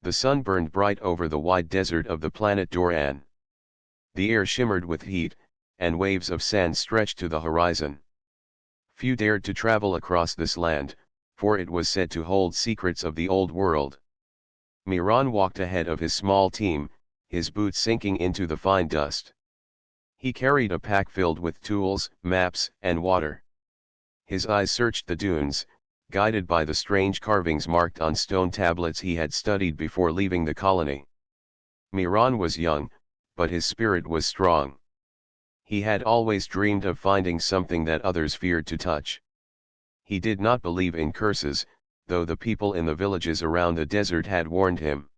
The sun burned bright over the wide desert of the planet Doran. The air shimmered with heat, and waves of sand stretched to the horizon. Few dared to travel across this land, for it was said to hold secrets of the old world. Miran walked ahead of his small team, his boots sinking into the fine dust. He carried a pack filled with tools, maps, and water. His eyes searched the dunes, guided by the strange carvings marked on stone tablets he had studied before leaving the colony. Miran was young, but his spirit was strong. He had always dreamed of finding something that others feared to touch. He did not believe in curses, though the people in the villages around the desert had warned him.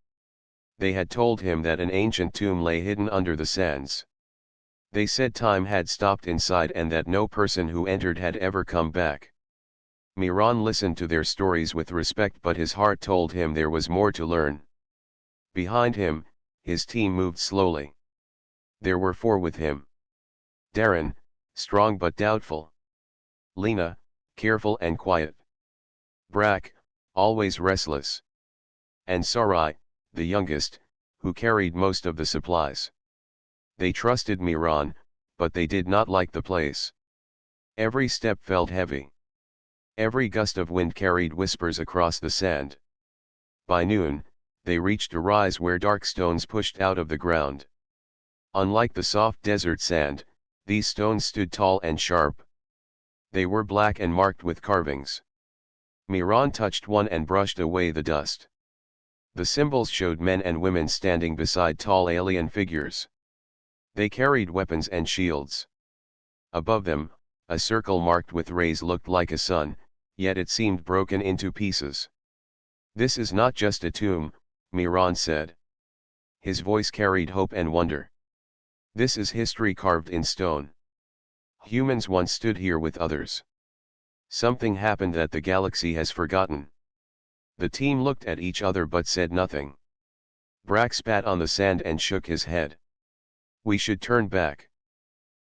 They had told him that an ancient tomb lay hidden under the sands. They said time had stopped inside and that no person who entered had ever come back. Miran listened to their stories with respect, but his heart told him there was more to learn. Behind him, his team moved slowly. There were 4 with him. Darren, strong but doubtful. Lena, careful and quiet. Brack, always restless. And Sarai, the youngest, who carried most of the supplies. They trusted Miran, but they did not like the place. Every step felt heavy. Every gust of wind carried whispers across the sand. By noon, they reached a rise where dark stones pushed out of the ground. Unlike the soft desert sand, these stones stood tall and sharp. They were black and marked with carvings. Miran touched one and brushed away the dust. The symbols showed men and women standing beside tall alien figures. They carried weapons and shields. Above them, a circle marked with rays looked like a sun, yet it seemed broken into pieces. "This is not just a tomb," Miran said. His voice carried hope and wonder. "This is history carved in stone. Humans once stood here with others. Something happened that the galaxy has forgotten." The team looked at each other but said nothing. Brack spat on the sand and shook his head. "We should turn back.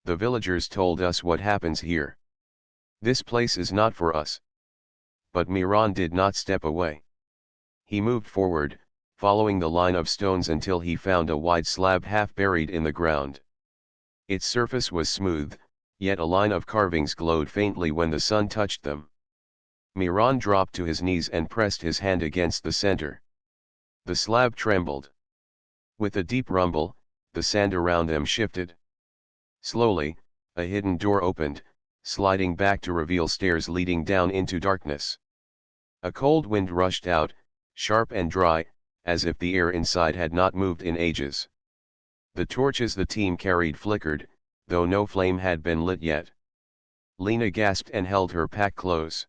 The villagers told us what happens here. This place is not for us." But Miran did not step away. He moved forward, following the line of stones until he found a wide slab half buried in the ground. Its surface was smooth, yet a line of carvings glowed faintly when the sun touched them. Miran dropped to his knees and pressed his hand against the center. The slab trembled. With a deep rumble, the sand around them shifted. Slowly, a hidden door opened, sliding back to reveal stairs leading down into darkness. A cold wind rushed out, sharp and dry, as if the air inside had not moved in ages. The torches the team carried flickered, though no flame had been lit yet. Lena gasped and held her pack close.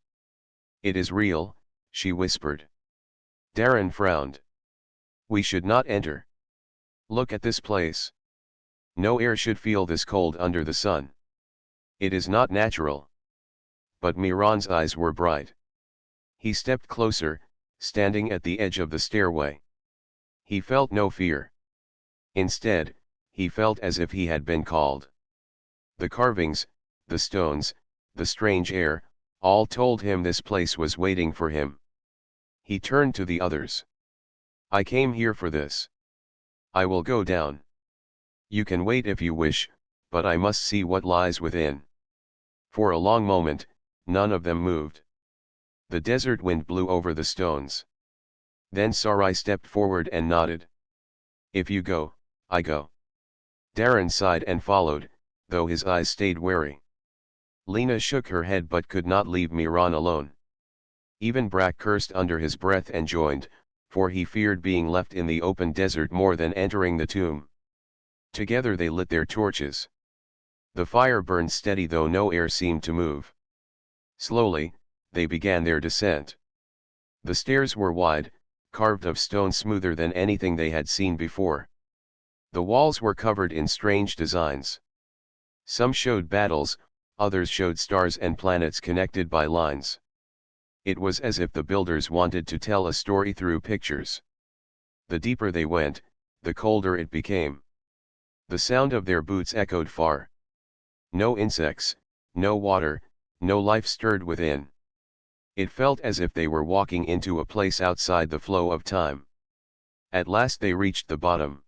"It is real," she whispered. Darren frowned. "We should not enter. Look at this place. No air should feel this cold under the sun. It is not natural." But Miran's eyes were bright. He stepped closer, standing at the edge of the stairway. He felt no fear. Instead, he felt as if he had been called. The carvings, the stones, the strange air, all told him this place was waiting for him. He turned to the others. "I came here for this. I will go down. You can wait if you wish, but I must see what lies within." For a long moment, none of them moved. The desert wind blew over the stones. Then Sarai stepped forward and nodded. "If you go, I go." Darren sighed and followed, though his eyes stayed wary. Lena shook her head but could not leave Miran alone. Even Brack cursed under his breath and joined, for he feared being left in the open desert more than entering the tomb. Together they lit their torches. The fire burned steady though no air seemed to move. Slowly, they began their descent. The stairs were wide, carved of stone smoother than anything they had seen before. The walls were covered in strange designs. Some showed battles, others showed stars and planets connected by lines. It was as if the builders wanted to tell a story through pictures. The deeper they went, the colder it became. The sound of their boots echoed far. No insects, no water, no life stirred within. It felt as if they were walking into a place outside the flow of time. At last they reached the bottom.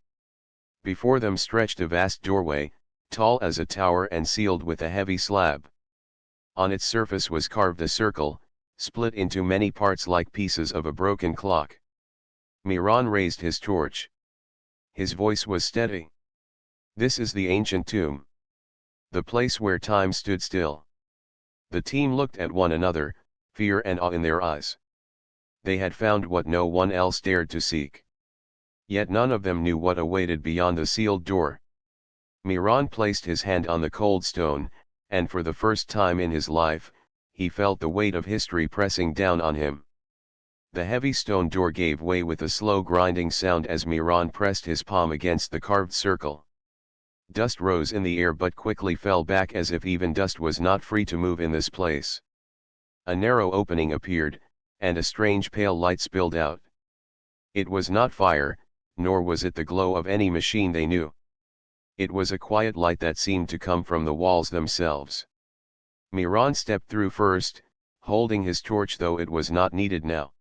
Before them stretched a vast doorway, tall as a tower and sealed with a heavy slab. On its surface was carved a circle, split into many parts like pieces of a broken clock. Miran raised his torch. His voice was steady. "This is the ancient tomb. The place where time stood still." The team looked at one another, fear and awe in their eyes. They had found what no one else dared to seek. Yet none of them knew what awaited beyond the sealed door. Miran placed his hand on the cold stone, and for the first time in his life, he felt the weight of history pressing down on him. The heavy stone door gave way with a slow grinding sound as Miran pressed his palm against the carved circle. Dust rose in the air but quickly fell back as if even dust was not free to move in this place. A narrow opening appeared, and a strange pale light spilled out. It was not fire, nor was it the glow of any machine they knew. It was a quiet light that seemed to come from the walls themselves. Miran stepped through first, holding his torch though it was not needed now.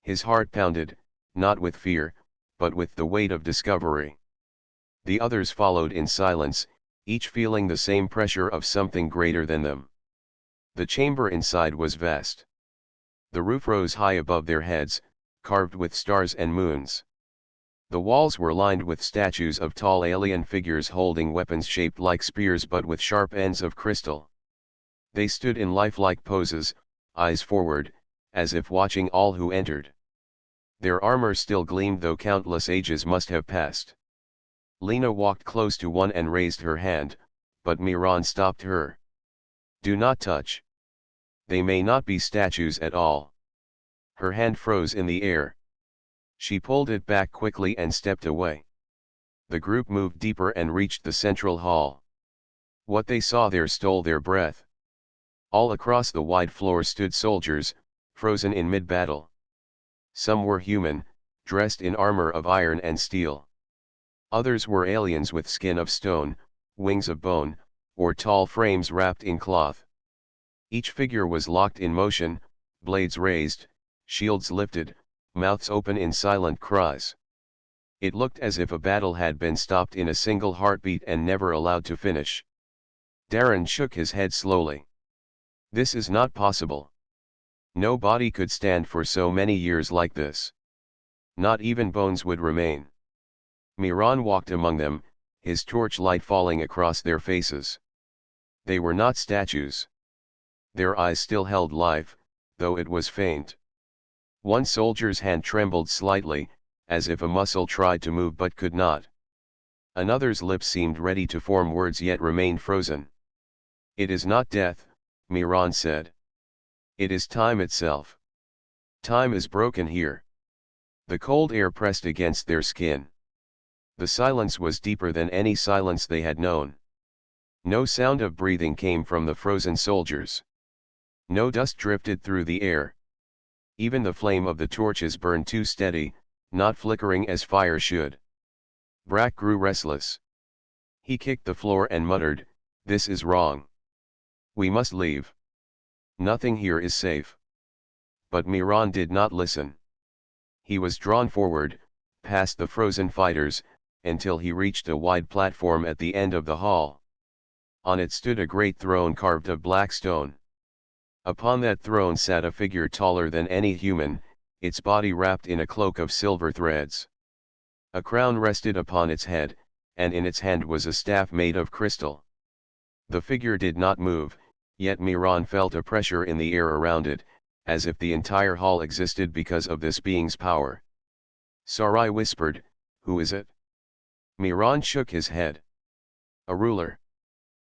His heart pounded, not with fear, but with the weight of discovery. The others followed in silence, each feeling the same pressure of something greater than them. The chamber inside was vast. The roof rose high above their heads, carved with stars and moons. The walls were lined with statues of tall alien figures holding weapons shaped like spears but with sharp ends of crystal. They stood in lifelike poses, eyes forward, as if watching all who entered. Their armor still gleamed though countless ages must have passed. Lena walked close to one and raised her hand, but Miran stopped her. "Do not touch. They may not be statues at all." Her hand froze in the air. She pulled it back quickly and stepped away. The group moved deeper and reached the central hall. What they saw there stole their breath. All across the wide floor stood soldiers, frozen in mid-battle. Some were human, dressed in armor of iron and steel. Others were aliens with skin of stone, wings of bone, or tall frames wrapped in cloth. Each figure was locked in motion, blades raised, shields lifted, mouths open in silent cries. It looked as if a battle had been stopped in a single heartbeat and never allowed to finish. Darren shook his head slowly. "This is not possible. No body could stand for so many years like this. Not even bones would remain." Miran walked among them, his torchlight falling across their faces. They were not statues. Their eyes still held life, though it was faint. One soldier's hand trembled slightly, as if a muscle tried to move but could not. Another's lips seemed ready to form words yet remained frozen. "It is not death," Miran said. "It is time itself. Time is broken here." The cold air pressed against their skin. The silence was deeper than any silence they had known. No sound of breathing came from the frozen soldiers. No dust drifted through the air. Even the flame of the torches burned too steady, not flickering as fire should. Brack grew restless. He kicked the floor and muttered, "This is wrong. We must leave. Nothing here is safe." But Miran did not listen. He was drawn forward, past the frozen fighters, until he reached a wide platform at the end of the hall. On it stood a great throne carved of black stone. Upon that throne sat a figure taller than any human, its body wrapped in a cloak of silver threads. A crown rested upon its head, and in its hand was a staff made of crystal. The figure did not move, yet Miran felt a pressure in the air around it, as if the entire hall existed because of this being's power. Sarai whispered, "Who is it?" Miran shook his head. "A ruler.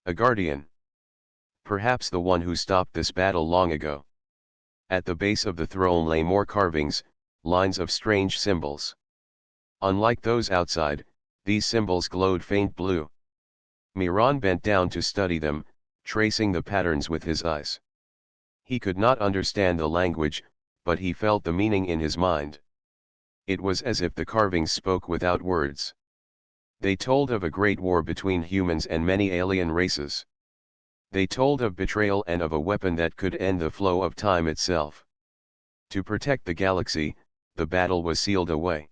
A guardian. Perhaps the one who stopped this battle long ago." At the base of the throne lay more carvings, lines of strange symbols. Unlike those outside, these symbols glowed faint blue. Miran bent down to study them, tracing the patterns with his eyes. He could not understand the language, but he felt the meaning in his mind. It was as if the carvings spoke without words. They told of a great war between humans and many alien races. They told of betrayal and of a weapon that could end the flow of time itself. To protect the galaxy, the battle was sealed away.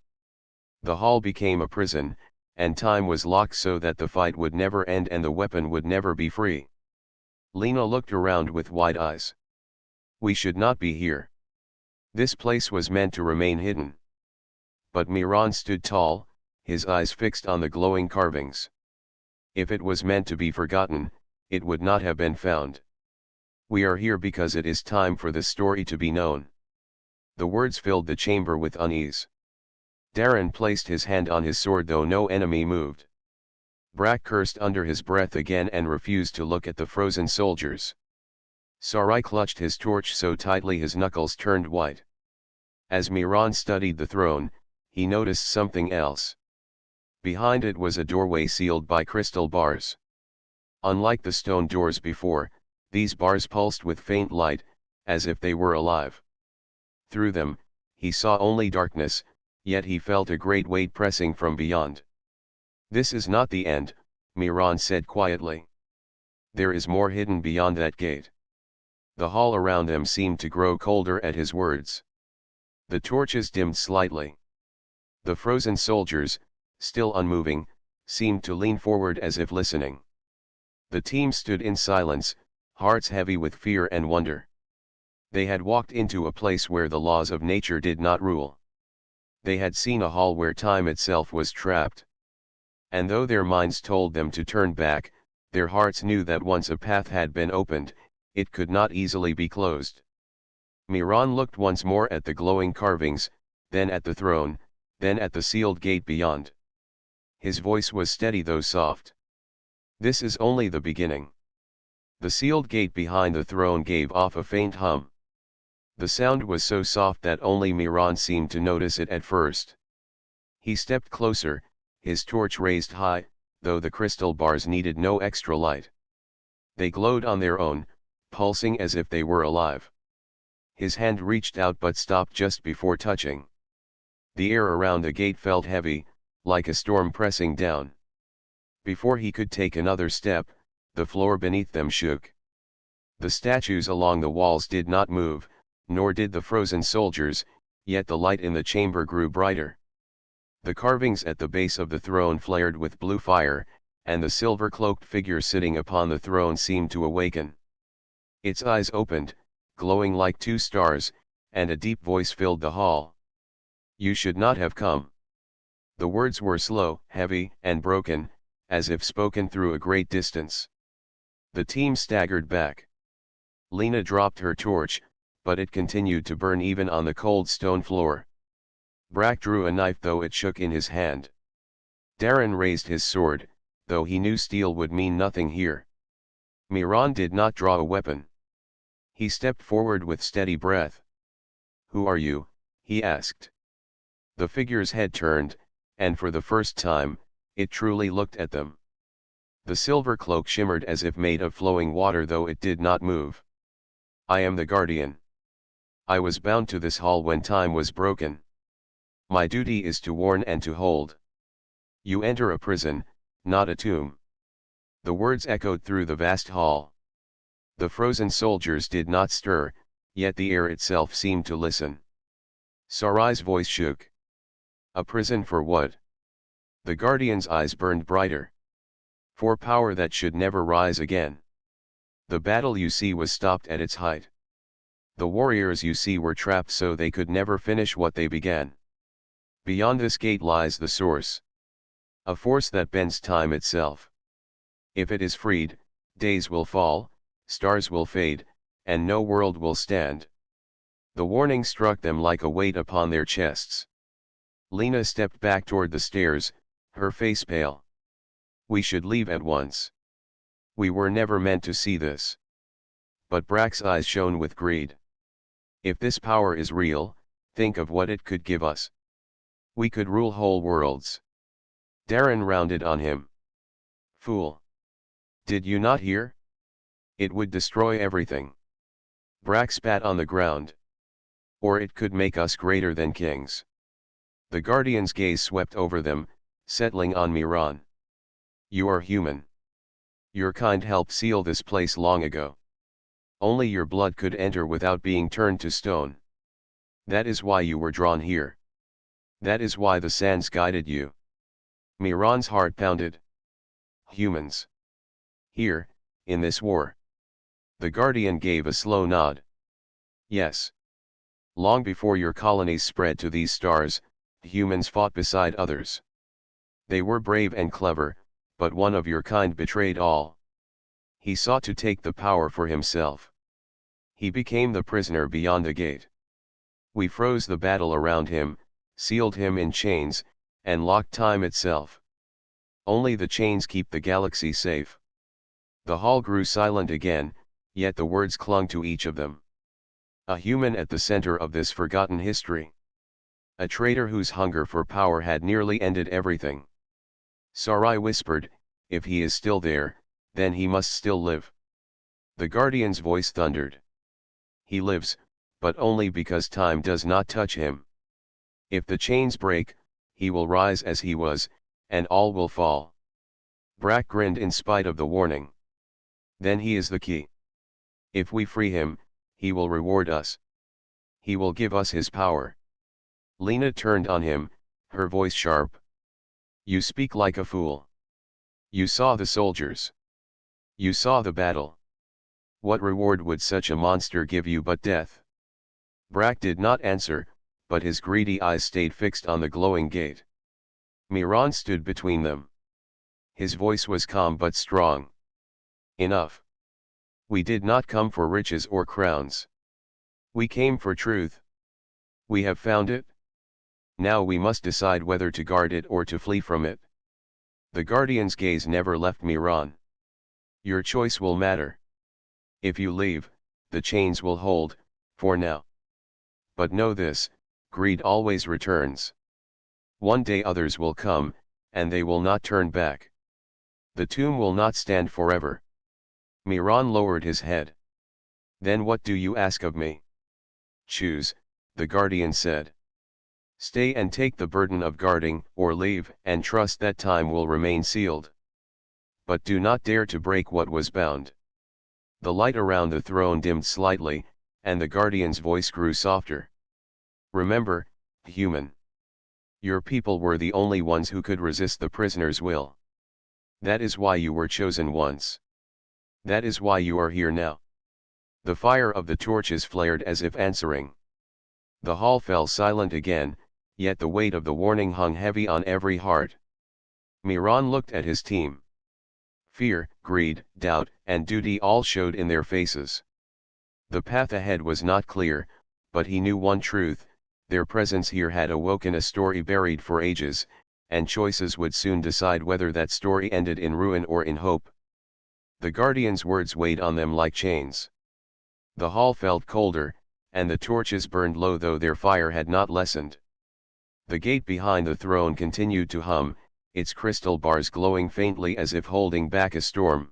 The hall became a prison, and time was locked so that the fight would never end and the weapon would never be free. Lena looked around with wide eyes. We should not be here. This place was meant to remain hidden. But Miran stood tall, his eyes fixed on the glowing carvings. If it was meant to be forgotten, it would not have been found. We are here because it is time for the story to be known. The words filled the chamber with unease. Darren placed his hand on his sword though no enemy moved. Brack cursed under his breath again and refused to look at the frozen soldiers. Sarai clutched his torch so tightly his knuckles turned white. As Miran studied the throne, he noticed something else. Behind it was a doorway sealed by crystal bars. Unlike the stone doors before, these bars pulsed with faint light, as if they were alive. Through them, he saw only darkness, yet he felt a great weight pressing from beyond. This is not the end, Miran said quietly. There is more hidden beyond that gate. The hall around them seemed to grow colder at his words. The torches dimmed slightly. The frozen soldiers, still unmoving, seemed to lean forward as if listening. The team stood in silence, hearts heavy with fear and wonder. They had walked into a place where the laws of nature did not rule. They had seen a hall where time itself was trapped. And though their minds told them to turn back, their hearts knew that once a path had been opened, it could not easily be closed. Miran looked once more at the glowing carvings, then at the throne, then at the sealed gate beyond. His voice was steady though soft. This is only the beginning. The sealed gate behind the throne gave off a faint hum. The sound was so soft that only Miran seemed to notice it at first. He stepped closer, his torch raised high, though the crystal bars needed no extra light. They glowed on their own, pulsing as if they were alive. His hand reached out but stopped just before touching. The air around the gate felt heavy, like a storm pressing down. Before he could take another step, the floor beneath them shook. The statues along the walls did not move, nor did the frozen soldiers, yet the light in the chamber grew brighter. The carvings at the base of the throne flared with blue fire, and the silver-cloaked figure sitting upon the throne seemed to awaken. Its eyes opened, glowing like two stars, and a deep voice filled the hall. You should not have come. The words were slow, heavy, and broken, as if spoken through a great distance. The team staggered back. Lena dropped her torch, but it continued to burn even on the cold stone floor. Brack drew a knife though it shook in his hand. Darren raised his sword, though he knew steel would mean nothing here. Miran did not draw a weapon. He stepped forward with steady breath. Who are you? He asked. The figure's head turned, and for the first time, it truly looked at them. The silver cloak shimmered as if made of flowing water though it did not move. I am the guardian. I was bound to this hall when time was broken. My duty is to warn and to hold. You enter a prison, not a tomb. The words echoed through the vast hall. The frozen soldiers did not stir, yet the air itself seemed to listen. Sarai's voice shook. A prison for what? The guardian's eyes burned brighter. For power that should never rise again. The battle you see was stopped at its height. The warriors you see were trapped so they could never finish what they began. Beyond this gate lies the source. A force that bends time itself. If it is freed, days will fall, stars will fade, and no world will stand. The warning struck them like a weight upon their chests. Lena stepped back toward the stairs, her face pale. We should leave at once. We were never meant to see this. But Brack's eyes shone with greed. If this power is real, think of what it could give us. We could rule whole worlds. Darren rounded on him. Fool! Did you not hear? It would destroy everything. Brack spat on the ground. Or it could make us greater than kings. The guardian's gaze swept over them, settling on Miran. You are human. Your kind helped seal this place long ago. Only your blood could enter without being turned to stone. That is why you were drawn here. That is why the sands guided you. Miran's heart pounded. Humans. Here, in this war. The Guardian gave a slow nod. Yes. Long before your colonies spread to these stars, humans fought beside others. They were brave and clever, but one of your kind betrayed all. He sought to take the power for himself. He became the prisoner beyond the gate. We froze the battle around him, sealed him in chains, and locked time itself. Only the chains keep the galaxy safe. The hall grew silent again, yet the words clung to each of them. A human at the center of this forgotten history. A traitor whose hunger for power had nearly ended everything. Sarai whispered, "If he is still there, then he must still live." The Guardian's voice thundered. "He lives, but only because time does not touch him. If the chains break, he will rise as he was, and all will fall." Brack grinned in spite of the warning. "Then he is the key. If we free him, he will reward us. He will give us his power." Lena turned on him, her voice sharp. "You speak like a fool. You saw the soldiers. You saw the battle. What reward would such a monster give you but death?" Brack did not answer, but his greedy eyes stayed fixed on the glowing gate. Miran stood between them. His voice was calm but strong. "Enough. We did not come for riches or crowns. We came for truth. We have found it. Now we must decide whether to guard it or to flee from it." The Guardian's gaze never left Miran. "Your choice will matter. If you leave, the chains will hold, for now. But know this, greed always returns. One day others will come, and they will not turn back. The tomb will not stand forever." Miran lowered his head. "Then what do you ask of me?" "Choose," the Guardian said. "Stay and take the burden of guarding, or leave and trust that time will remain sealed. But do not dare to break what was bound." The light around the throne dimmed slightly, and the Guardian's voice grew softer. "Remember, human. Your people were the only ones who could resist the prisoner's will. That is why you were chosen once. That is why you are here now." The fire of the torches flared as if answering. The hall fell silent again, yet the weight of the warning hung heavy on every heart. Miran looked at his team. Fear, greed, doubt, and duty all showed in their faces. The path ahead was not clear, but he knew one truth: their presence here had awoken a story buried for ages, and choices would soon decide whether that story ended in ruin or in hope. The Guardian's words weighed on them like chains. The hall felt colder, and the torches burned low though their fire had not lessened. The gate behind the throne continued to hum, its crystal bars glowing faintly as if holding back a storm.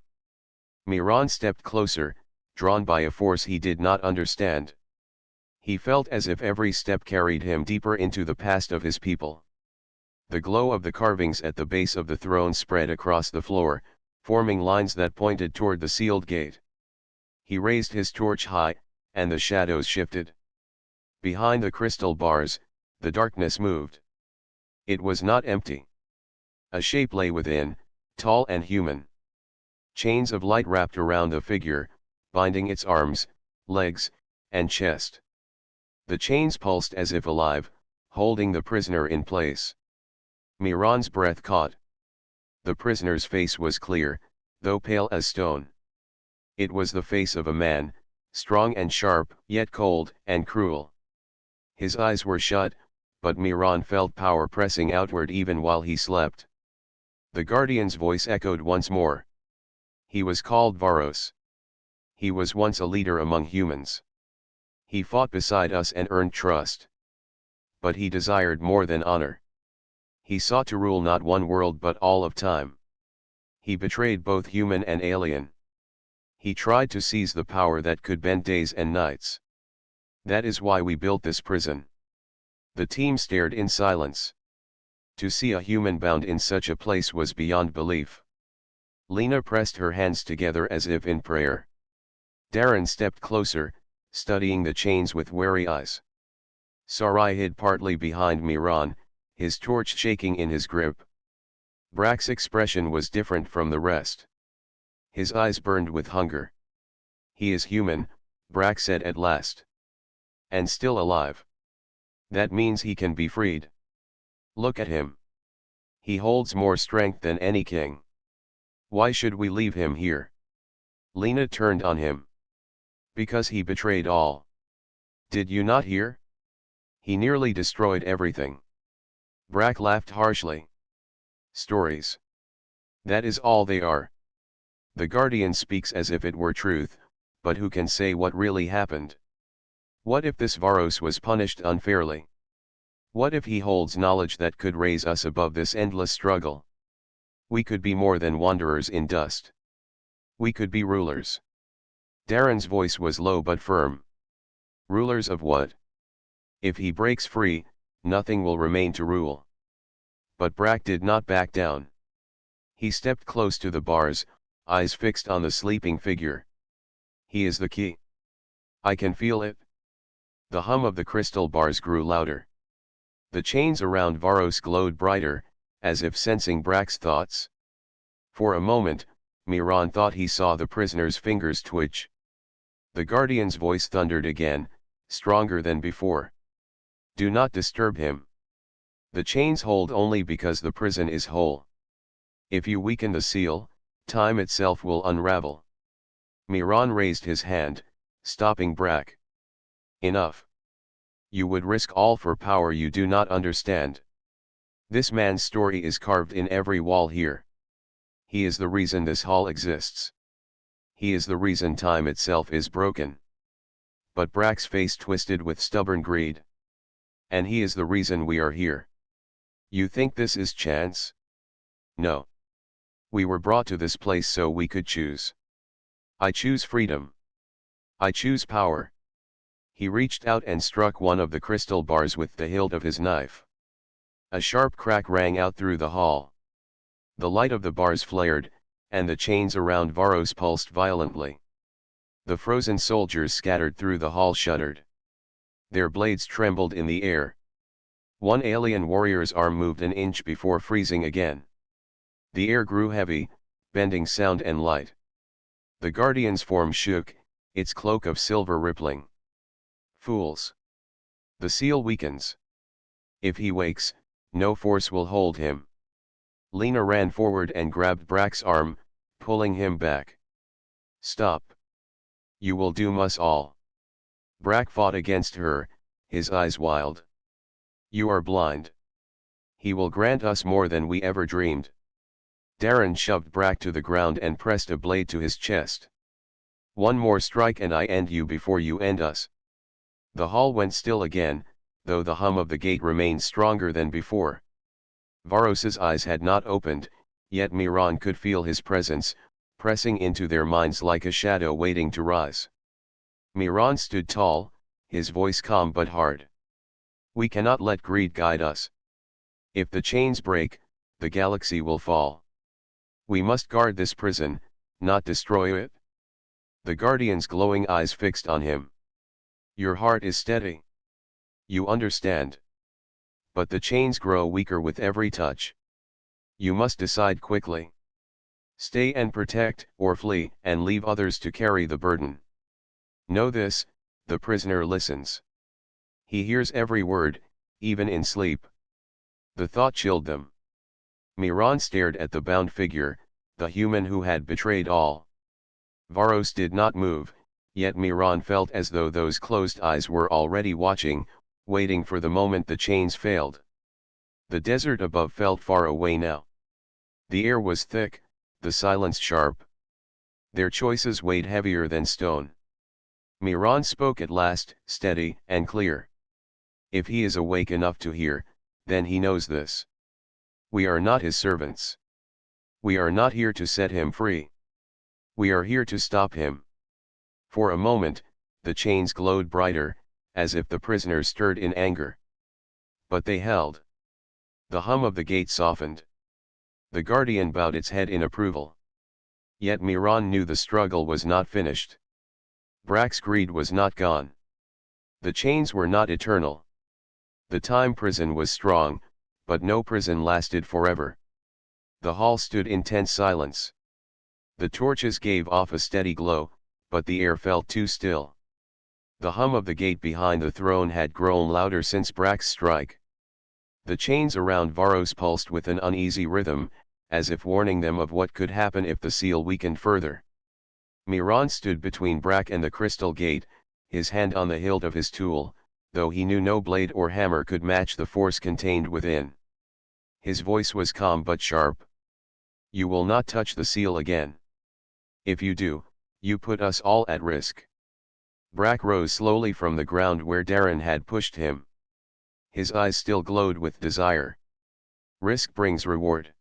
Miran stepped closer, drawn by a force he did not understand. He felt as if every step carried him deeper into the past of his people. The glow of the carvings at the base of the throne spread across the floor, forming lines that pointed toward the sealed gate. He raised his torch high, and the shadows shifted. Behind the crystal bars, the darkness moved. It was not empty. A shape lay within, tall and human. Chains of light wrapped around the figure, binding its arms, legs, and chest. The chains pulsed as if alive, holding the prisoner in place. Miran's breath caught. The prisoner's face was clear, though pale as stone. It was the face of a man, strong and sharp, yet cold and cruel. His eyes were shut, but Miran felt power pressing outward even while he slept. The Guardian's voice echoed once more. He was called Varos. He was once a leader among humans. He fought beside us and earned trust. But he desired more than honor. He sought to rule not one world but all of time. He betrayed both human and alien. He tried to seize the power that could bend days and nights. That is why we built this prison. The team stared in silence. To see a human bound in such a place was beyond belief. Lena pressed her hands together as if in prayer. Darren stepped closer, studying the chains with wary eyes. Sarai hid partly behind Miran, his torch shaking in his grip. Brack's expression was different from the rest. His eyes burned with hunger. "He is human," Brack said at last. "And still alive. That means he can be freed. Look at him. He holds more strength than any king. Why should we leave him here?" Lena turned on him. "Because he betrayed all. Did you not hear? He nearly destroyed everything." Brack laughed harshly. "Stories. That is all they are. The Guardian speaks as if it were truth, but who can say what really happened? What if this Varos was punished unfairly? What if he holds knowledge that could raise us above this endless struggle? We could be more than wanderers in dust. We could be rulers." Darren's voice was low but firm. "Rulers of what? If he breaks free, nothing will remain to rule." But Brack did not back down. He stepped close to the bars, eyes fixed on the sleeping figure. "He is the key. I can feel it." The hum of the crystal bars grew louder. The chains around Varos glowed brighter, as if sensing Brack's thoughts. For a moment, Miran thought he saw the prisoner's fingers twitch. The Guardian's voice thundered again, stronger than before. "Do not disturb him. The chains hold only because the prison is whole. If you weaken the seal, time itself will unravel." Miran raised his hand, stopping Brack. "Enough. You would risk all for power you do not understand. This man's story is carved in every wall here. He is the reason this hall exists. He is the reason time itself is broken." But Brack's face twisted with stubborn greed. "And he is the reason we are here. You think this is chance? No. We were brought to this place so we could choose. I choose freedom. I choose power." He reached out and struck one of the crystal bars with the hilt of his knife. A sharp crack rang out through the hall. The light of the bars flared, and the chains around Varos pulsed violently. The frozen soldiers scattered through the hall shuddered. Their blades trembled in the air. One alien warrior's arm moved an inch before freezing again. The air grew heavy, bending sound and light. The Guardian's form shook, its cloak of silver rippling. "Fools! The seal weakens. If he wakes, no force will hold him." Lena ran forward and grabbed Brack's arm, pulling him back. "Stop. You will doom us all." Brack fought against her, his eyes wild. "You are blind. He will grant us more than we ever dreamed." Darren shoved Brack to the ground and pressed a blade to his chest. "One more strike and I end you before you end us." The hall went still again, though the hum of the gate remained stronger than before. Varos's eyes had not opened, yet Miran could feel his presence, pressing into their minds like a shadow waiting to rise. Miran stood tall, his voice calm but hard. "We cannot let greed guide us. If the chains break, the galaxy will fall. We must guard this prison, not destroy it." The Guardian's glowing eyes fixed on him. "Your heart is steady. You understand. But the chains grow weaker with every touch. You must decide quickly. Stay and protect, or flee and leave others to carry the burden. Know this, the prisoner listens. He hears every word, even in sleep." The thought chilled them. Miran stared at the bound figure, the human who had betrayed all. Varos did not move, yet Miran felt as though those closed eyes were already watching, waiting for the moment the chains failed. The desert above felt far away now. The air was thick, the silence sharp. Their choices weighed heavier than stone. Miran spoke at last, steady and clear. "If he is awake enough to hear, then he knows this. We are not his servants. We are not here to set him free. We are here to stop him." For a moment, the chains glowed brighter, as if the prisoners stirred in anger. But they held. The hum of the gate softened. The Guardian bowed its head in approval. Yet Miran knew the struggle was not finished. Brack's greed was not gone. The chains were not eternal. The time prison was strong, But no prison lasted forever. The hall stood in tense silence. The torches gave off a steady glow, but the air felt too still. The hum of the gate behind the throne had grown louder since Brack's strike. The chains around Varos pulsed with an uneasy rhythm, as if warning them of what could happen if the seal weakened further. Miran stood between Brack and the crystal gate, his hand on the hilt of his tool, though he knew no blade or hammer could match the force contained within. His voice was calm but sharp. "You will not touch the seal again. If you do, you put us all at risk." Brack rose slowly from the ground where Darren had pushed him. His eyes still glowed with desire. "Risk brings reward.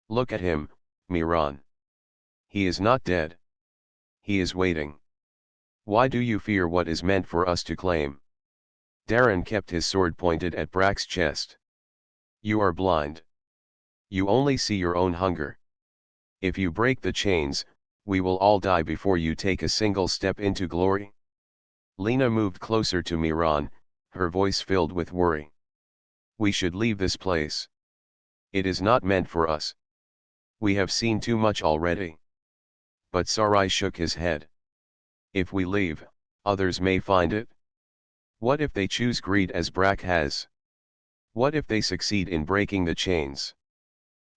Look at him, Miran. He is not dead. He is waiting. Why do you fear what is meant for us to claim?" Darren kept his sword pointed at Brack's chest. "You are blind. You only see your own hunger. If you break the chains, we will all die before you take a single step into glory." Lena moved closer to Miran, her voice filled with worry. "We should leave this place. It is not meant for us. We have seen too much already." But Sarai shook his head. "If we leave, others may find it. What if they choose greed as Brack has? What if they succeed in breaking the chains?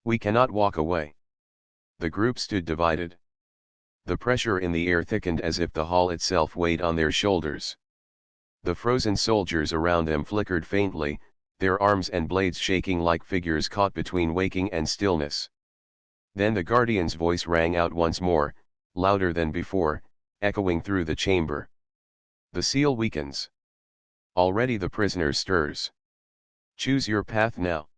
We cannot walk away." The group stood divided. The pressure in the air thickened as if the hall itself weighed on their shoulders. The frozen soldiers around them flickered faintly, their arms and blades shaking like figures caught between waking and stillness. Then the guardian's voice rang out once more, louder than before, echoing through the chamber. "The seal weakens. Already the prisoner stirs. Choose your path now.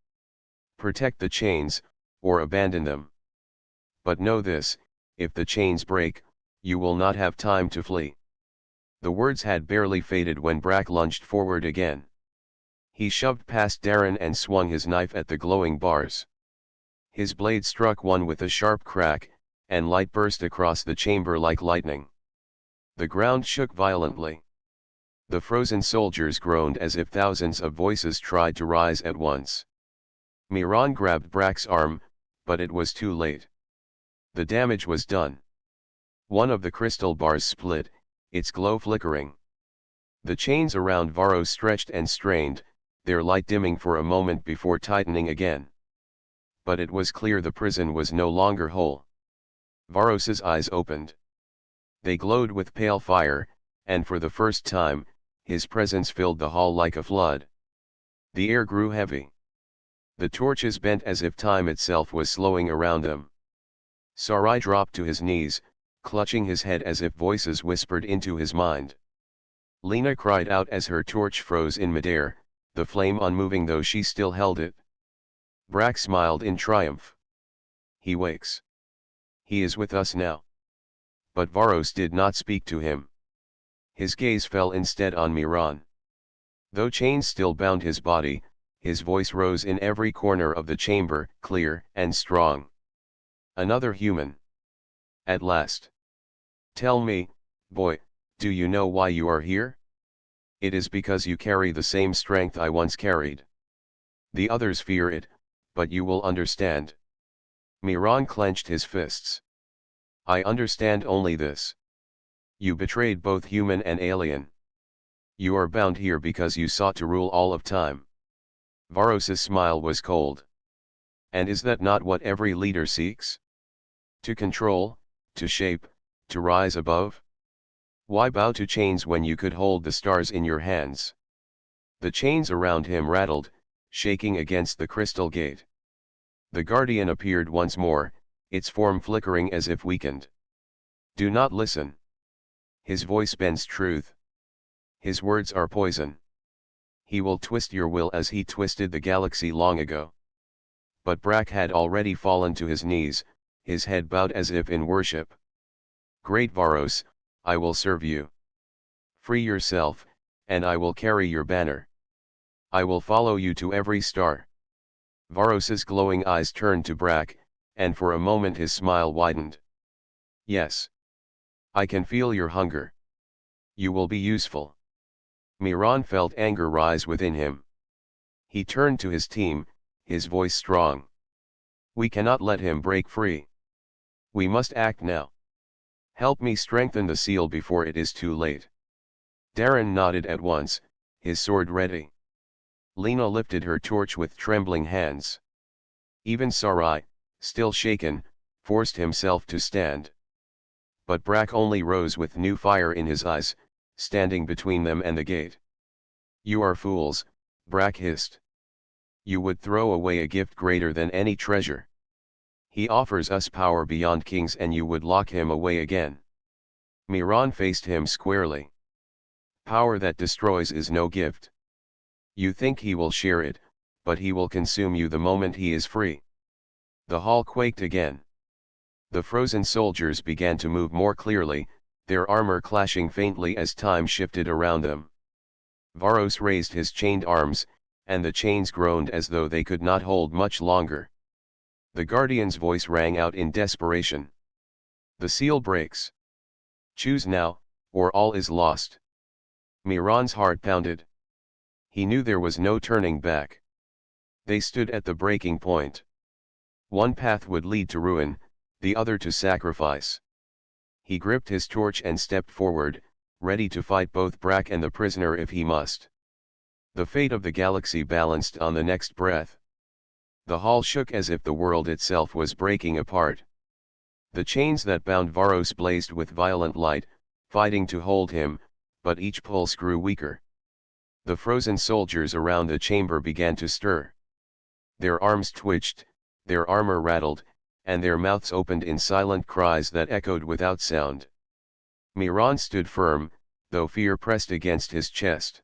Protect the chains, or abandon them. But know this, if the chains break, you will not have time to flee." The words had barely faded when Brack lunged forward again. He shoved past Darren and swung his knife at the glowing bars. His blade struck one with a sharp crack, and light burst across the chamber like lightning. The ground shook violently. The frozen soldiers groaned as if thousands of voices tried to rise at once. Miran grabbed Brack's arm, but it was too late. The damage was done. One of the crystal bars split, its glow flickering. The chains around Varos stretched and strained, their light dimming for a moment before tightening again. But it was clear the prison was no longer whole. Varos's eyes opened. They glowed with pale fire, and for the first time, his presence filled the hall like a flood. The air grew heavy. The torches bent as if time itself was slowing around them. Sarai dropped to his knees, clutching his head as if voices whispered into his mind. Lena cried out as her torch froze in midair, the flame unmoving though she still held it. Brack smiled in triumph. "He wakes. He is with us now." But Varos did not speak to him. His gaze fell instead on Miran. Though chains still bound his body, his voice rose in every corner of the chamber, clear and strong. "Another human. At last. Tell me, boy, do you know why you are here? It is because you carry the same strength I once carried. The others fear it, but you will understand." Miran clenched his fists. "I understand only this. You betrayed both human and alien. You are bound here because you sought to rule all of time." Varos's smile was cold. "And is that not what every leader seeks? To control, to shape, to rise above? Why bow to chains when you could hold the stars in your hands?" The chains around him rattled, shaking against the crystal gate. The guardian appeared once more, its form flickering as if weakened. "Do not listen. His voice bends truth. His words are poison. He will twist your will as he twisted the galaxy long ago." But Brack had already fallen to his knees, his head bowed as if in worship. "Great Varos, I will serve you. Free yourself, and I will carry your banner. I will follow you to every star." Varos's glowing eyes turned to Brack, and for a moment his smile widened. "Yes. I can feel your hunger. You will be useful." Miran felt anger rise within him. He turned to his team, his voice strong. We cannot let him break free. We must act now. Help me strengthen the seal before it is too late. Darren nodded at once, his sword ready. Lena lifted her torch with trembling hands. Even Sarai, still shaken, forced himself to stand. But Brack only rose with new fire in his eyes, standing between them and the gate. You are fools, Brack hissed. You would throw away a gift greater than any treasure. He offers us power beyond kings and you would lock him away again. Miran faced him squarely. Power that destroys is no gift. You think he will share it, but he will consume you the moment he is free. The hall quaked again. The frozen soldiers began to move more clearly, their armor clashing faintly as time shifted around them. Varos raised his chained arms, and the chains groaned as though they could not hold much longer. The guardian's voice rang out in desperation. The seal breaks. Choose now, or all is lost. Miran's heart pounded. He knew there was no turning back. They stood at the breaking point. One path would lead to ruin, the other to sacrifice. He gripped his torch and stepped forward, ready to fight both Brack and the prisoner if he must. The fate of the galaxy balanced on the next breath. The hall shook as if the world itself was breaking apart. The chains that bound Varos blazed with violent light, fighting to hold him, but each pulse grew weaker. The frozen soldiers around the chamber began to stir. Their arms twitched, their armor rattled, and their mouths opened in silent cries that echoed without sound. Miran stood firm, though fear pressed against his chest.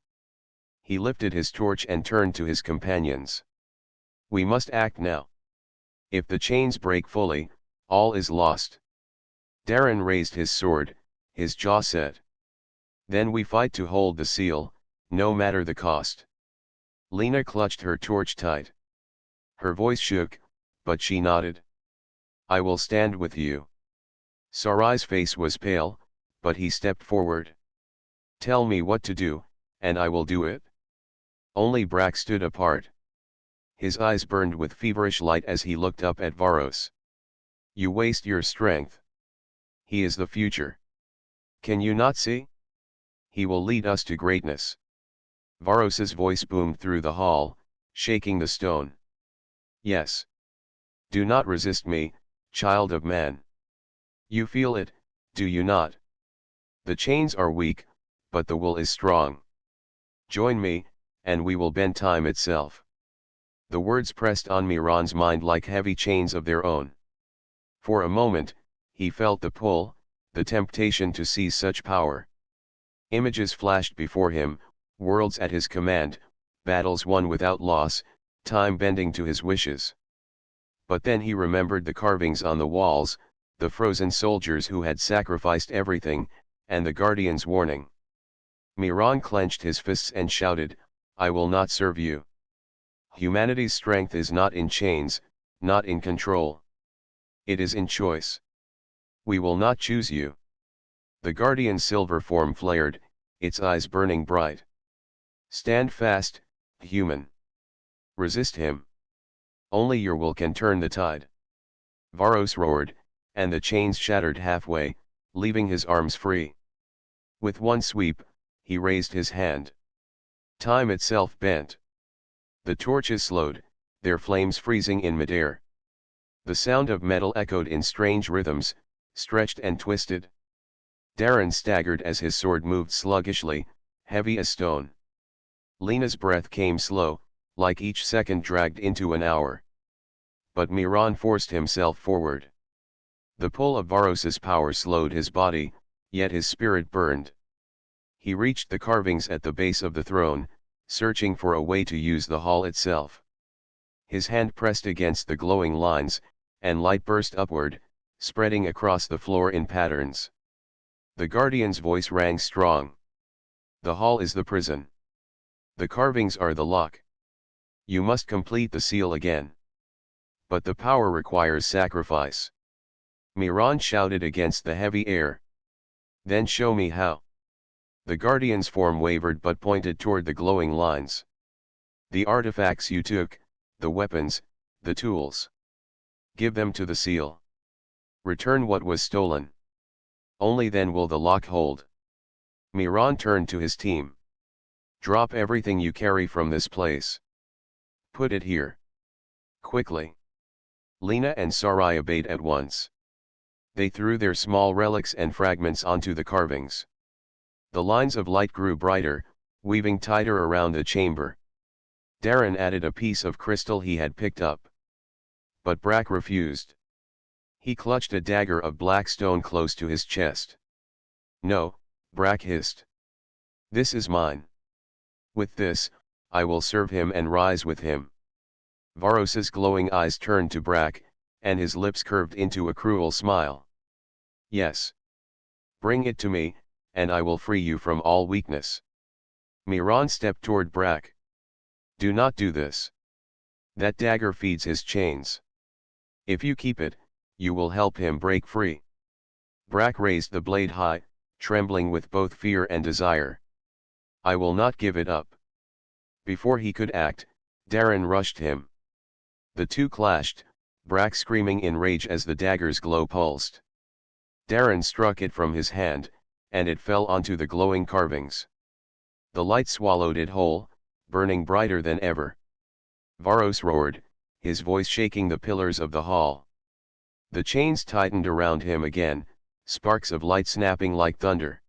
He lifted his torch and turned to his companions. We must act now. If the chains break fully, all is lost. Darren raised his sword, his jaw set. Then we fight to hold the seal, no matter the cost. Lena clutched her torch tight. Her voice shook, but she nodded. I will stand with you. Sarai's face was pale, but he stepped forward. Tell me what to do, and I will do it. Only Brack stood apart. His eyes burned with feverish light as he looked up at Varos. You waste your strength. He is the future. Can you not see? He will lead us to greatness. Varos's voice boomed through the hall, shaking the stone. Yes. Do not resist me, child of man. You feel it, do you not? The chains are weak, but the will is strong. Join me, and we will bend time itself. The words pressed on Miran's mind like heavy chains of their own. For a moment, he felt the pull, the temptation to seize such power. Images flashed before him, worlds at his command, battles won without loss, time bending to his wishes. But then he remembered the carvings on the walls, the frozen soldiers who had sacrificed everything, and the guardian's warning. Miran clenched his fists and shouted, I will not serve you. Humanity's strength is not in chains, not in control. It is in choice. We will not choose you. The guardian's silver form flared, its eyes burning bright. Stand fast, human. Resist him. Only your will can turn the tide. Varos roared, and the chains shattered halfway, leaving his arms free. With one sweep, he raised his hand. Time itself bent. The torches slowed, their flames freezing in midair. The sound of metal echoed in strange rhythms, stretched and twisted. Darren staggered as his sword moved sluggishly, heavy as stone. Lena's breath came slow, like each second dragged into an hour. But Miran forced himself forward. The pull of Varos's power slowed his body, yet his spirit burned. He reached the carvings at the base of the throne, searching for a way to use the hall itself. His hand pressed against the glowing lines, and light burst upward, spreading across the floor in patterns. The guardian's voice rang strong. The hall is the prison. The carvings are the lock. You must complete the seal again. But the power requires sacrifice. Miran shouted against the heavy air. Then show me how. The guardian's form wavered but pointed toward the glowing lines. The artifacts you took, the weapons, the tools. Give them to the seal. Return what was stolen. Only then will the lock hold. Miran turned to his team. Drop everything you carry from this place. Put it here. Quickly. Lena and Sarai obeyed at once. They threw their small relics and fragments onto the carvings. The lines of light grew brighter, weaving tighter around the chamber. Darren added a piece of crystal he had picked up. But Brack refused. He clutched a dagger of black stone close to his chest. No, Brack hissed. This is mine. With this, I will serve him and rise with him. Varos's glowing eyes turned to Brack, and his lips curved into a cruel smile. Yes. Bring it to me, and I will free you from all weakness. Miran stepped toward Brack. Do not do this. That dagger feeds his chains. If you keep it, you will help him break free. Brack raised the blade high, trembling with both fear and desire. I will not give it up. Before he could act, Darren rushed him. The two clashed, Brack screaming in rage as the dagger's glow pulsed. Darren struck it from his hand, and it fell onto the glowing carvings. The light swallowed it whole, burning brighter than ever. Varos roared, his voice shaking the pillars of the hall. The chains tightened around him again, sparks of light snapping like thunder.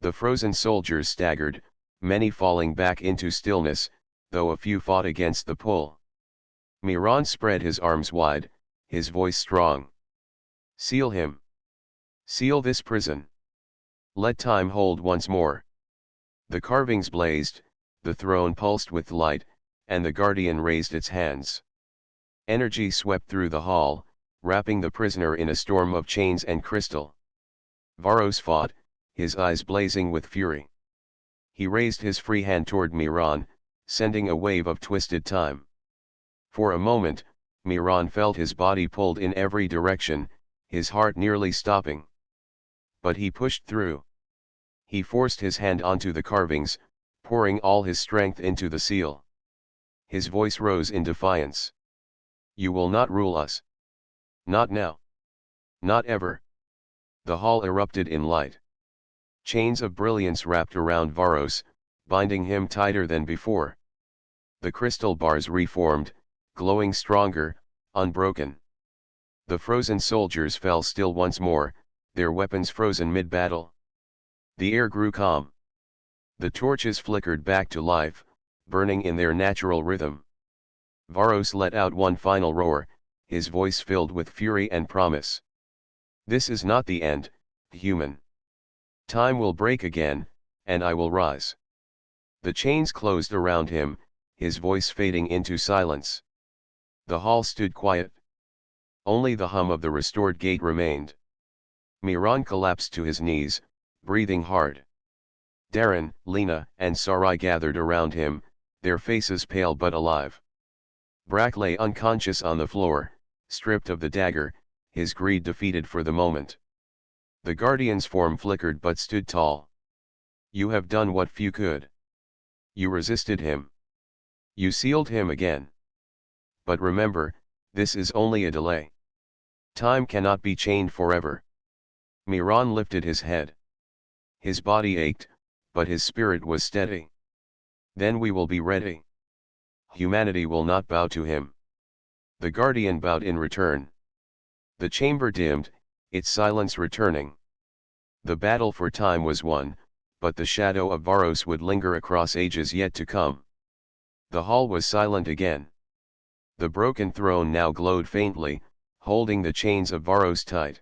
The frozen soldiers staggered, many falling back into stillness, though a few fought against the pull. Miran spread his arms wide, his voice strong. Seal him. Seal this prison. Let time hold once more. The carvings blazed, the throne pulsed with light, and the guardian raised its hands. Energy swept through the hall, wrapping the prisoner in a storm of chains and crystal. Varos fought, his eyes blazing with fury. He raised his free hand toward Miran, sending a wave of twisted time. For a moment, Miran felt his body pulled in every direction, his heart nearly stopping. But he pushed through. He forced his hand onto the carvings, pouring all his strength into the seal. His voice rose in defiance. You will not rule us. Not now. Not ever. The hall erupted in light. Chains of brilliance wrapped around Varos, binding him tighter than before. The crystal bars reformed, glowing stronger, unbroken. The frozen soldiers fell still once more, their weapons frozen mid-battle. The air grew calm. The torches flickered back to life, burning in their natural rhythm. Varos let out one final roar, his voice filled with fury and promise. This is not the end, human. Time will break again, and I will rise. The chains closed around him, his voice fading into silence. The hall stood quiet. Only the hum of the restored gate remained. Miran collapsed to his knees, breathing hard. Darren, Lena, and Sarai gathered around him, their faces pale but alive. Brack lay unconscious on the floor, stripped of the dagger, his greed defeated for the moment. The guardian's form flickered but stood tall. You have done what few could. You resisted him. You sealed him again. But remember, this is only a delay. Time cannot be chained forever. Miran lifted his head. His body ached, but his spirit was steady. Then we will be ready. Humanity will not bow to him. The guardian bowed in return. The chamber dimmed, its silence returning. The battle for time was won, but the shadow of Varos would linger across ages yet to come. The hall was silent again. The broken throne now glowed faintly, holding the chains of Varos tight.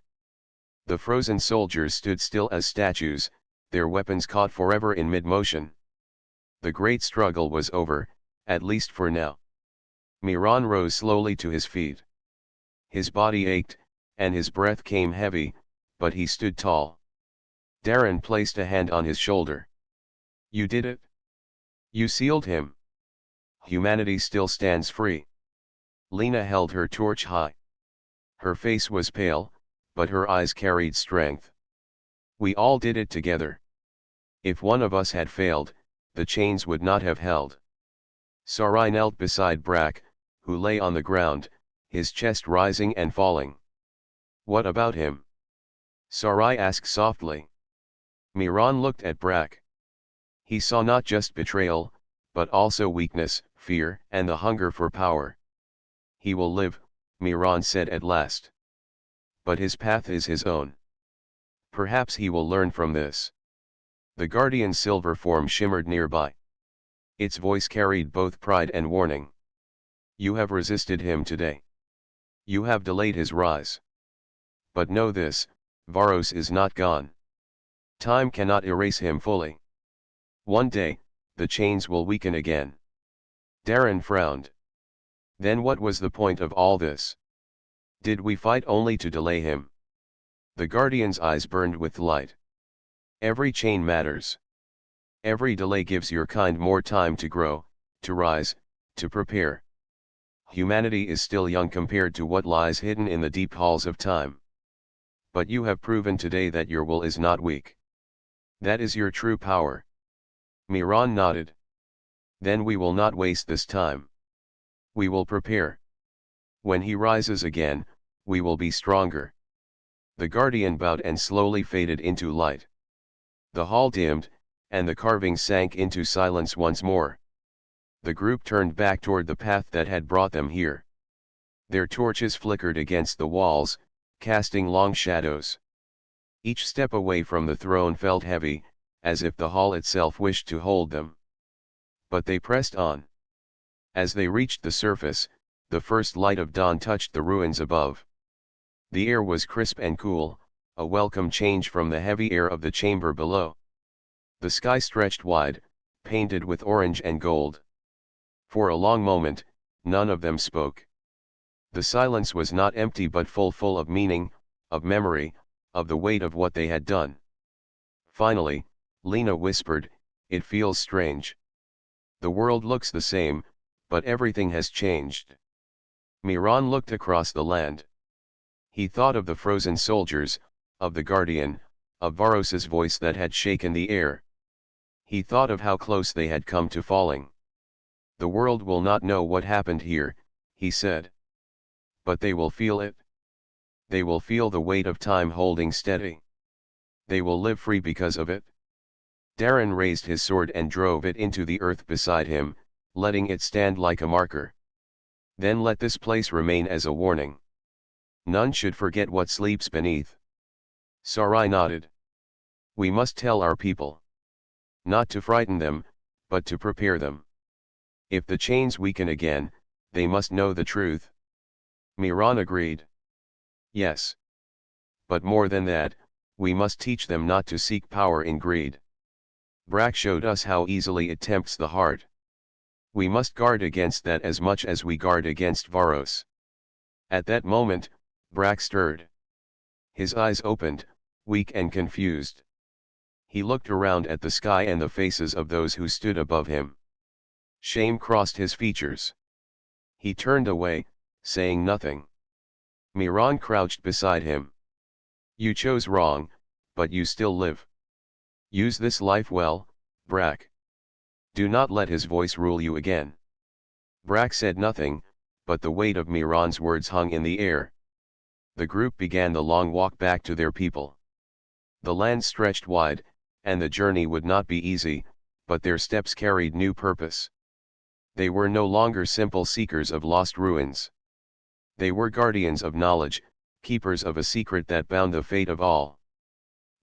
The frozen soldiers stood still as statues, their weapons caught forever in mid-motion. The great struggle was over, at least for now. Miran rose slowly to his feet. His body ached, and his breath came heavy, but he stood tall. Darren placed a hand on his shoulder. You did it. You sealed him. Humanity still stands free. Lena held her torch high. Her face was pale, but her eyes carried strength. We all did it together. If one of us had failed, the chains would not have held. Sarai knelt beside Brack, who lay on the ground, his chest rising and falling. "What about him?" Sarai asked softly. Miran looked at Brak. He saw not just betrayal, but also weakness, fear, and the hunger for power. "He will live," Miran said at last. "But his path is his own. Perhaps he will learn from this." The guardian's silver form shimmered nearby. Its voice carried both pride and warning. "You have resisted him today. You have delayed his rise. But know this, Varos is not gone. Time cannot erase him fully. One day, the chains will weaken again." Darren frowned. "Then what was the point of all this? Did we fight only to delay him?" The guardian's eyes burned with light. "Every chain matters. Every delay gives your kind more time to grow, to rise, to prepare. Humanity is still young compared to what lies hidden in the deep halls of time. But you have proven today that your will is not weak. That is your true power." Miran nodded. "Then we will not waste this time. We will prepare. When he rises again, we will be stronger." The guardian bowed and slowly faded into light. The hall dimmed, and the carvings sank into silence once more. The group turned back toward the path that had brought them here. Their torches flickered against the walls, casting long shadows. Each step away from the throne felt heavy, as if the hall itself wished to hold them. But they pressed on. As they reached the surface, the first light of dawn touched the ruins above. The air was crisp and cool, a welcome change from the heavy air of the chamber below. The sky stretched wide, painted with orange and gold. For a long moment, none of them spoke. The silence was not empty but full of meaning, of memory, of the weight of what they had done. Finally, Lena whispered, "It feels strange. The world looks the same, but everything has changed." Miran looked across the land. He thought of the frozen soldiers, of the guardian, of Varos's voice that had shaken the air. He thought of how close they had come to falling. "The world will not know what happened here," he said. "But they will feel it. They will feel the weight of time holding steady. They will live free because of it." Darren raised his sword and drove it into the earth beside him, letting it stand like a marker. "Then let this place remain as a warning. None should forget what sleeps beneath." Sarai nodded. "We must tell our people. Not to frighten them, but to prepare them. If the chains weaken again, they must know the truth." Miran agreed. "Yes. But more than that, we must teach them not to seek power in greed. Brak showed us how easily it tempts the heart. We must guard against that as much as we guard against Varos." At that moment, Brak stirred. His eyes opened, weak and confused. He looked around at the sky and the faces of those who stood above him. Shame crossed his features. He turned away, saying nothing. Miran crouched beside him. "You chose wrong, but you still live. Use this life well, Brak. Do not let his voice rule you again." Brak said nothing, but the weight of Miran's words hung in the air. The group began the long walk back to their people. The land stretched wide, and the journey would not be easy, but their steps carried new purpose. They were no longer simple seekers of lost ruins. They were guardians of knowledge, keepers of a secret that bound the fate of all.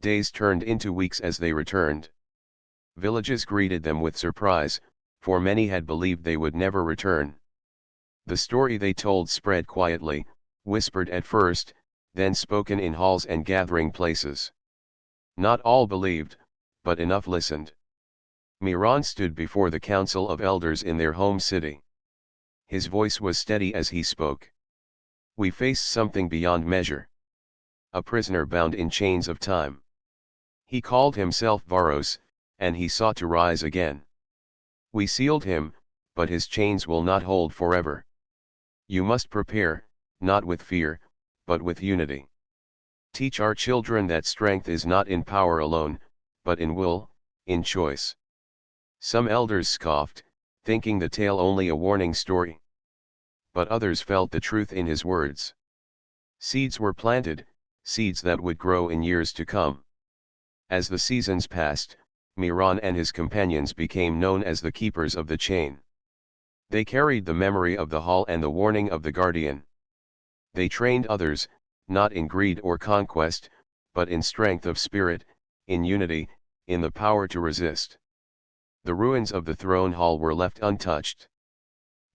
Days turned into weeks as they returned. Villages greeted them with surprise, for many had believed they would never return. The story they told spread quietly, whispered at first, then spoken in halls and gathering places. Not all believed, but enough listened. Miran stood before the council of elders in their home city. His voice was steady as he spoke. "We face something beyond measure. A prisoner bound in chains of time. He called himself Varos, and he sought to rise again. We sealed him, but his chains will not hold forever. You must prepare, not with fear, but with unity. Teach our children that strength is not in power alone, but in will, in choice." Some elders scoffed, thinking the tale only a warning story. but others felt the truth in his words. Seeds were planted, seeds that would grow in years to come. As the seasons passed, Miran and his companions became known as the keepers of the chain. They carried the memory of the hall and the warning of the guardian. They trained others, not in greed or conquest, but in strength of spirit, in unity, in the power to resist. The ruins of the throne hall were left untouched.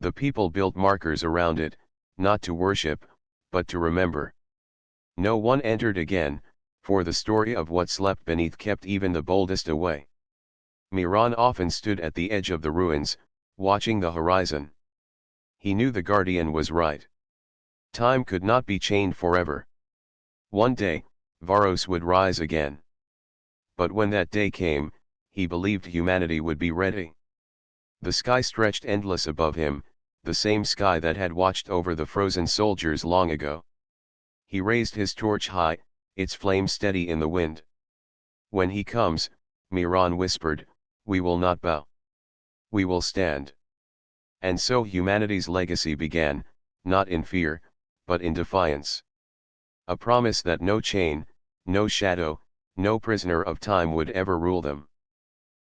The people built markers around it, not to worship, but to remember. No one entered again, for the story of what slept beneath kept even the boldest away. Miran often stood at the edge of the ruins, watching the horizon. He knew the guardian was right. Time could not be chained forever. One day, Varos would rise again. But when that day came, he believed humanity would be ready. The sky stretched endless above him, the same sky that had watched over the frozen soldiers long ago. He raised his torch high, its flame steady in the wind. When he comes, Miran whispered, we will not bow. We will stand. And so humanity's legacy began, not in fear, but in defiance. A promise that no chain, no shadow, no prisoner of time would ever rule them.